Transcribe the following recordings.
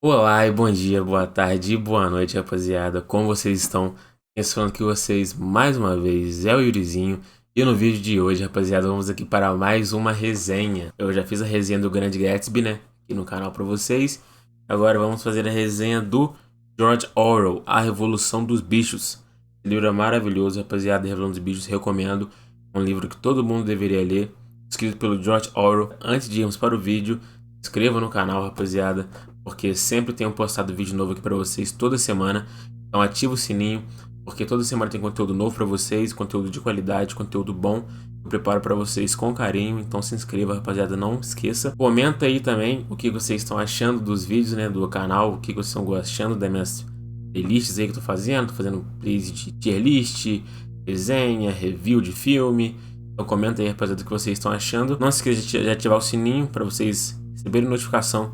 Olá e bom dia, boa tarde e boa noite, rapaziada. Como vocês estão? Pensando que vocês, mais uma vez, é o Yurizinho. E no vídeo de hoje, rapaziada, vamos aqui para mais uma resenha. Eu já fiz a resenha do Grande Gatsby, né? Aqui no canal para vocês. Agora vamos fazer a resenha do George Orwell, A Revolução dos Bichos. Esse livro é maravilhoso, rapaziada. A Revolução dos Bichos, recomendo. É um livro que todo mundo deveria ler. Escrito pelo George Orwell. Antes de irmos para o vídeo, se inscreva no canal, rapaziada, porque sempre tenho postado vídeo novo aqui para vocês toda semana. Então ativa o sininho, porque toda semana tem conteúdo novo para vocês, conteúdo de qualidade, conteúdo bom. Eu preparo para vocês com carinho, então se inscreva, rapaziada, não esqueça. Comenta aí também o que vocês estão achando dos vídeos, né, do canal, o que vocês estão achando das minhas playlists aí que eu tô fazendo playlist de tier list, resenha, review de filme. Então comenta aí, rapaziada, o que vocês estão achando. Não se esqueça de ativar o sininho para vocês receberem notificação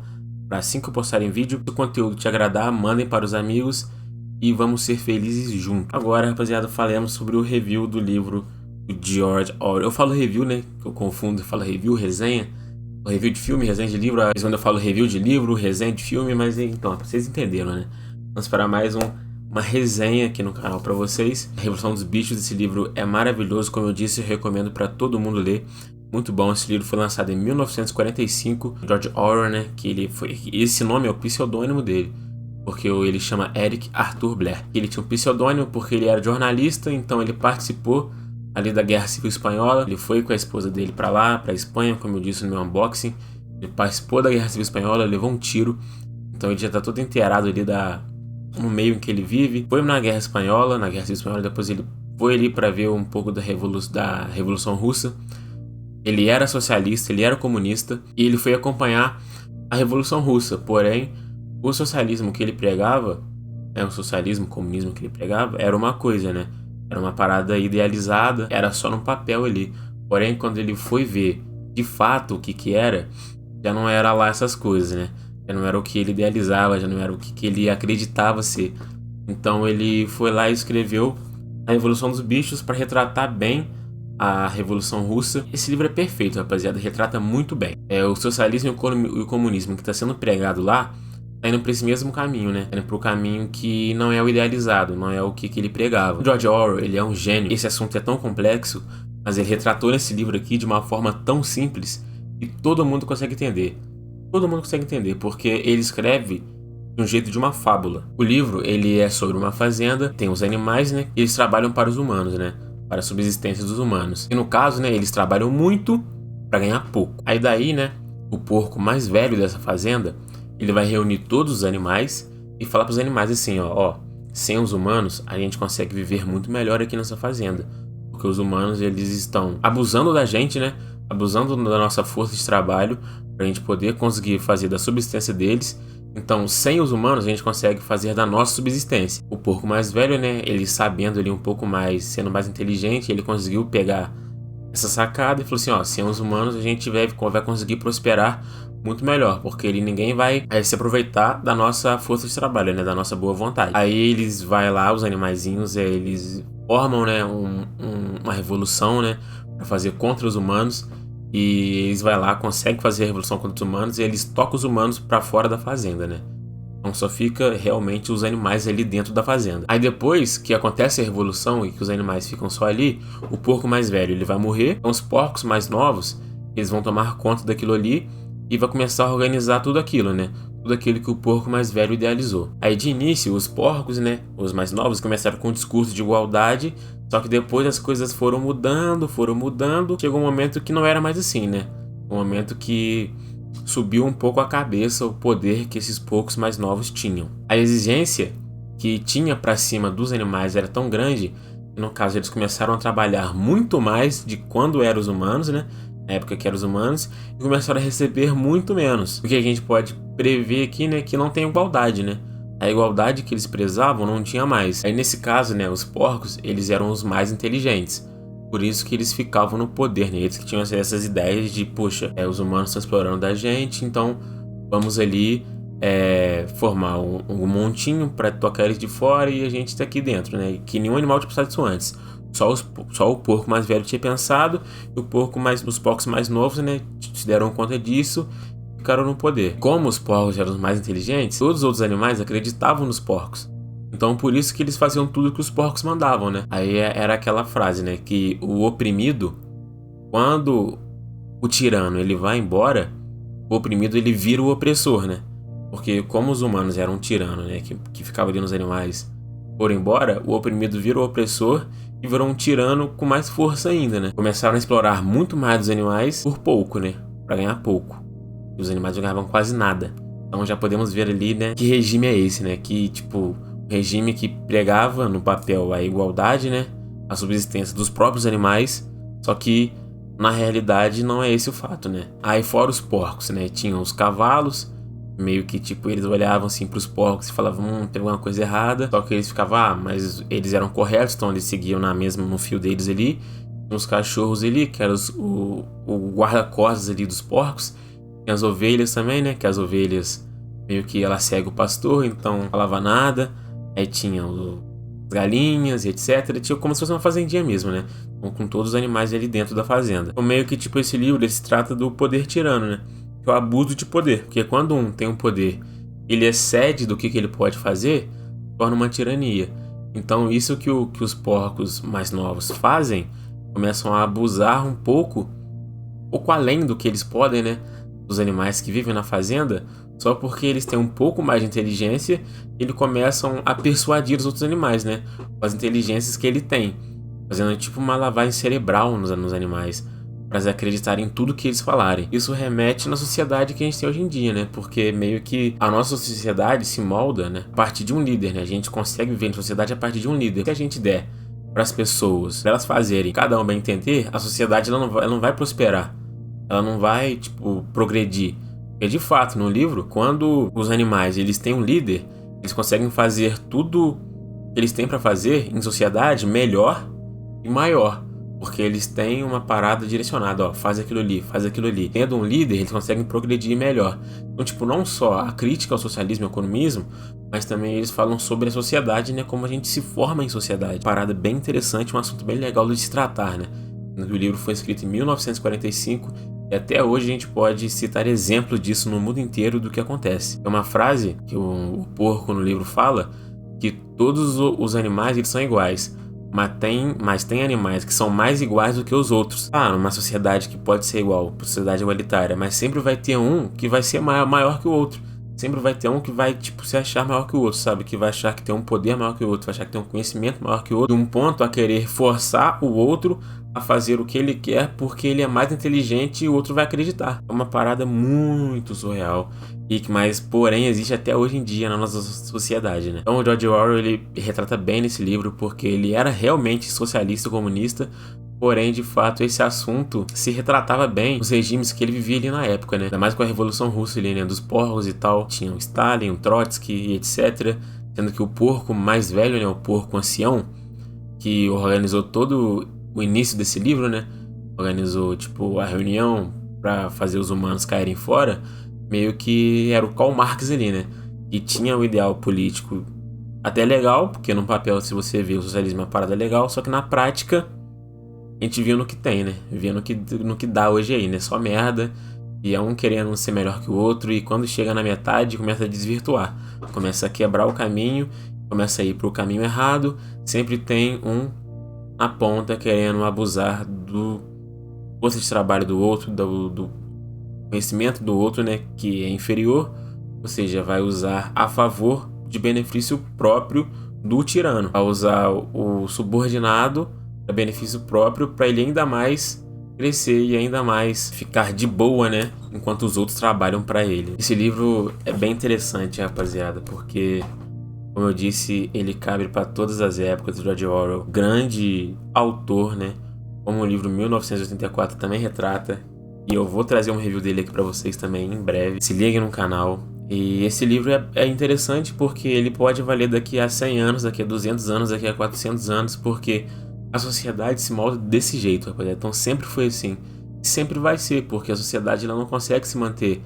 assim que eu postarem vídeo. Se o conteúdo te agradar, mandem para os amigos e vamos ser felizes juntos. Agora, rapaziada, falemos sobre o review do livro do George Orwell. Eu falo review, né? Eu confundo, eu falo review, resenha. O review de filme, resenha de livro. Às vezes quando eu falo review de livro, resenha de filme, mas então, vocês entenderam, né? Vamos para mais uma resenha aqui no canal para vocês. A Revolução dos Bichos, esse livro é maravilhoso, como eu disse, eu recomendo para todo mundo ler. Muito bom, esse livro foi lançado em 1945, George Orwell, né, esse nome é o pseudônimo dele, porque ele chama Eric Arthur Blair. Ele tinha um pseudônimo porque ele era jornalista, então ele participou ali da Guerra Civil Espanhola. Ele foi com a esposa dele para lá, para a Espanha, como eu disse no meu unboxing. Ele participou da Guerra Civil Espanhola, levou um tiro, então ele já está todo inteirado ali no meio em que ele vive. Foi na Guerra Espanhola, na Guerra Civil Espanhola, depois ele foi ali para ver um pouco da Revolução Russa. Ele era socialista, ele era comunista e ele foi acompanhar a Revolução Russa. Porém, o socialismo que ele pregava, o socialismo, o comunismo que ele pregava, era uma coisa, né? Era uma parada idealizada, era só no papel ali. Porém, quando ele foi ver de fato o que era, já não era lá essas coisas, né? Já não era o que ele idealizava, já não era o que ele acreditava ser. Então ele foi lá e escreveu A Revolução dos Bichos para retratar bem a Revolução Russa. Esse livro é perfeito, rapaziada, retrata muito bem. O socialismo e o comunismo que está sendo pregado lá, tá indo para esse mesmo caminho, né? Tá indo para o caminho que não é o idealizado, não é o que ele pregava. O George Orwell, ele é um gênio. Esse assunto é tão complexo, mas ele retratou nesse livro aqui de uma forma tão simples que todo mundo consegue entender. Todo mundo consegue entender, porque ele escreve de um jeito de uma fábula. O livro, ele é sobre uma fazenda, tem os animais, né? E eles trabalham para os humanos, né? Para a subsistência dos humanos. E no caso, né, eles trabalham muito para ganhar pouco. Aí daí, né, o porco mais velho dessa fazenda, ele vai reunir todos os animais e falar para os animais assim, ó, sem os humanos, a gente consegue viver muito melhor aqui nessa fazenda. Porque os humanos, eles estão abusando da gente, né, abusando da nossa força de trabalho para a gente poder conseguir fazer da subsistência deles. Então, sem os humanos, a gente consegue fazer da nossa subsistência. O porco mais velho, né, ele sabendo ali um pouco mais, sendo mais inteligente, ele conseguiu pegar essa sacada e falou assim, ó, sem os humanos a gente vai conseguir prosperar muito melhor, porque ninguém vai se aproveitar da nossa força de trabalho, né, da nossa boa vontade. Aí eles vai lá, os animaizinhos, eles formam, né, uma revolução, né, para fazer contra os humanos. E eles vai lá, conseguem fazer a revolução contra os humanos e eles tocam os humanos para fora da fazenda, né? Então só fica realmente os animais ali dentro da fazenda. Aí depois que acontece a revolução e que os animais ficam só ali, o porco mais velho ele vai morrer. Então os porcos mais novos, eles vão tomar conta daquilo ali e vai começar a organizar tudo aquilo, né? Tudo aquilo que o porco mais velho idealizou. Aí de início, os porcos, né, os mais novos, começaram com um discurso de igualdade. Só que depois as coisas foram mudando. Chegou um momento que não era mais assim, né? Um momento que subiu um pouco a cabeça o poder que esses porcos mais novos tinham. A exigência que tinha para cima dos animais era tão grande que, no caso, eles começaram a trabalhar muito mais de quando eram os humanos, né? Na época que eram os humanos, e começaram a receber muito menos. O que a gente pode prever aqui, né? Que não tem igualdade, né? A igualdade que eles prezavam não tinha mais. Aí nesse caso, né, os porcos, eles eram os mais inteligentes. Por isso que eles ficavam no poder, né? Eles que tinham essas ideias de, poxa, os humanos estão explorando da gente, então vamos ali formar um montinho para tocar eles de fora e a gente está aqui dentro, né? Que nenhum animal tinha pensado isso antes. Só o porco mais velho tinha pensado, e os porcos mais novos, né, se deram conta disso. ficaram no poder. Como os porcos eram os mais inteligentes, todos os outros animais acreditavam nos porcos. Então por isso que eles faziam tudo que os porcos mandavam, né? Aí era aquela frase, né? Que o oprimido, quando o tirano ele vai embora, o oprimido ele vira o opressor, né? Porque como os humanos eram um tirano, né? Que ficava ali nos animais, foram embora, o oprimido virou o opressor e virou um tirano com mais força ainda, né? Começaram a explorar muito mais dos animais por pouco, né? Pra ganhar pouco. E os animais não ganhavam quase nada. Então já podemos ver ali, né? Que regime é esse, né? Que, tipo, regime que pregava no papel a igualdade, né? A subsistência dos próprios animais, só que na realidade não é esse o fato, né? Aí fora os porcos, né? Tinham os cavalos, meio que tipo, eles olhavam assim pros porcos e falavam, tem alguma coisa errada. Só que eles ficavam, mas eles eram corretos, então eles seguiam no fio deles ali. Tinha os cachorros ali, que eram o guarda-costas ali dos porcos. Tinha as ovelhas também, né? Que as ovelhas meio que ela segue o pastor, então não falava nada. Aí tinha as galinhas e etc. Tinha como se fosse uma fazendinha mesmo, né? Com todos os animais ali dentro da fazenda. Então meio que tipo esse livro, ele se trata do poder tirano, né? Que é o abuso de poder. Porque quando um tem um poder, ele excede do que ele pode fazer, torna uma tirania. Então isso que os porcos mais novos fazem, começam a abusar um pouco além do que eles podem, né? Dos animais que vivem na fazenda, só porque eles têm um pouco mais de inteligência, eles começam a persuadir os outros animais, né? Com as inteligências que ele tem, fazendo tipo uma lavagem cerebral nos animais, para eles acreditarem em tudo que eles falarem. Isso remete na sociedade que a gente tem hoje em dia, né? Porque meio que a nossa sociedade se molda, né? A partir de um líder, né? A gente consegue viver em sociedade a partir de um líder. O que a gente der para as pessoas, para elas fazerem, cada um bem entender, a sociedade ela não vai prosperar. Ela não vai, tipo, progredir. Porque, de fato, no livro, quando os animais eles têm um líder, eles conseguem fazer tudo que eles têm para fazer em sociedade melhor e maior. Porque eles têm uma parada direcionada, ó, faz aquilo ali, faz aquilo ali. Tendo um líder, eles conseguem progredir melhor. Então, tipo, não só a crítica ao socialismo e ao comunismo, mas também eles falam sobre a sociedade, né, como a gente se forma em sociedade. Parada bem interessante, um assunto bem legal de se tratar, né. O livro foi escrito em 1945 e até hoje a gente pode citar exemplos disso no mundo inteiro do que acontece. É uma frase que o porco no livro fala, que todos os animais eles são iguais, mas tem animais que são mais iguais do que os outros. Numa sociedade que pode ser igual, sociedade igualitária, mas sempre vai ter um que vai ser maior que o outro. Sempre vai ter um que vai, tipo, se achar maior que o outro, sabe? Que vai achar que tem um poder maior que o outro, vai achar que tem um conhecimento maior que o outro, de um ponto a querer forçar o outro a fazer o que ele quer porque ele é mais inteligente e o outro vai acreditar. É uma parada muito surreal mas porém existe até hoje em dia na nossa sociedade, né? Então o George Orwell ele retrata bem nesse livro porque ele era realmente socialista comunista, porém de fato esse assunto se retratava bem os regimes que ele vivia ali na época, né? Ainda mais com a Revolução Russa ali, né? Dos porcos e tal, tinha o Stalin, o Trotsky e etc. Sendo que o porco mais velho, né? O porco ancião, que organizou todo o início desse livro, né? Organizou, tipo, a reunião para fazer os humanos caírem fora, meio que era o Karl Marx ali, né? E tinha um ideal político até legal, porque no papel, se você vê, o socialismo é uma parada legal, só que na prática a gente via no que tem, né? Via no que dá hoje aí, né? Só merda, e é um querendo ser melhor que o outro, e quando chega na metade começa a desvirtuar, começa a quebrar o caminho, começa a ir pro caminho errado, sempre tem um na ponta querendo abusar do posto de trabalho do outro, do conhecimento do outro, né, que é inferior, ou seja, vai usar a favor de benefício próprio do tirano, a usar o subordinado para benefício próprio, para ele ainda mais crescer e ainda mais ficar de boa, né, enquanto os outros trabalham para ele. Esse livro é bem interessante, rapaziada, porque como eu disse, ele cabe para todas as épocas. Do George Orwell, grande autor, né? Como o livro 1984 também retrata. E eu vou trazer um review dele aqui para vocês também em breve. Se liguem no canal. E esse livro é interessante porque ele pode valer daqui a 100 anos, daqui a 200 anos, daqui a 400 anos, porque a sociedade se molda desse jeito, rapaziada. Então sempre foi assim. E sempre vai ser, porque a sociedade ela não consegue se manter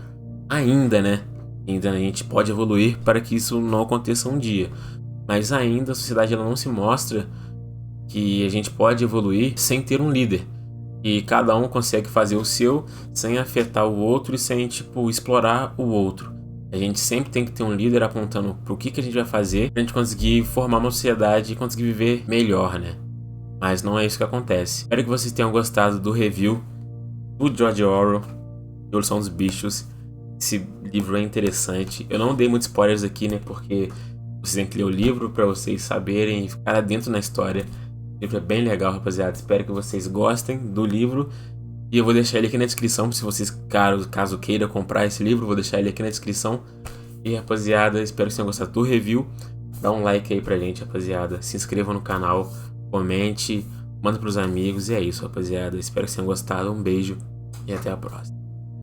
ainda, né? Ainda a gente pode evoluir para que isso não aconteça um dia. Mas ainda a sociedade ela não se mostra que a gente pode evoluir sem ter um líder. E cada um consegue fazer o seu sem afetar o outro e sem, tipo, explorar o outro. A gente sempre tem que ter um líder apontando pro que a gente vai fazer pra gente conseguir formar uma sociedade e conseguir viver melhor, né? Mas não é isso que acontece. Espero que vocês tenham gostado do review do George Orwell, Evolução dos Bichos. Esse livro é interessante. Eu não dei muitos spoilers aqui, né? Porque vocês têm que ler o livro pra vocês saberem e ficar dentro na história. O livro é bem legal, rapaziada. Espero que vocês gostem do livro. E eu vou deixar ele aqui na descrição, se vocês, caso queiram comprar esse livro, vou deixar ele aqui na descrição. E, rapaziada, espero que vocês tenham gostado do review. Dá um like aí pra gente, rapaziada. Se inscreva no canal, comente, manda pros amigos. E é isso, rapaziada. Espero que vocês tenham gostado. Um beijo e até a próxima.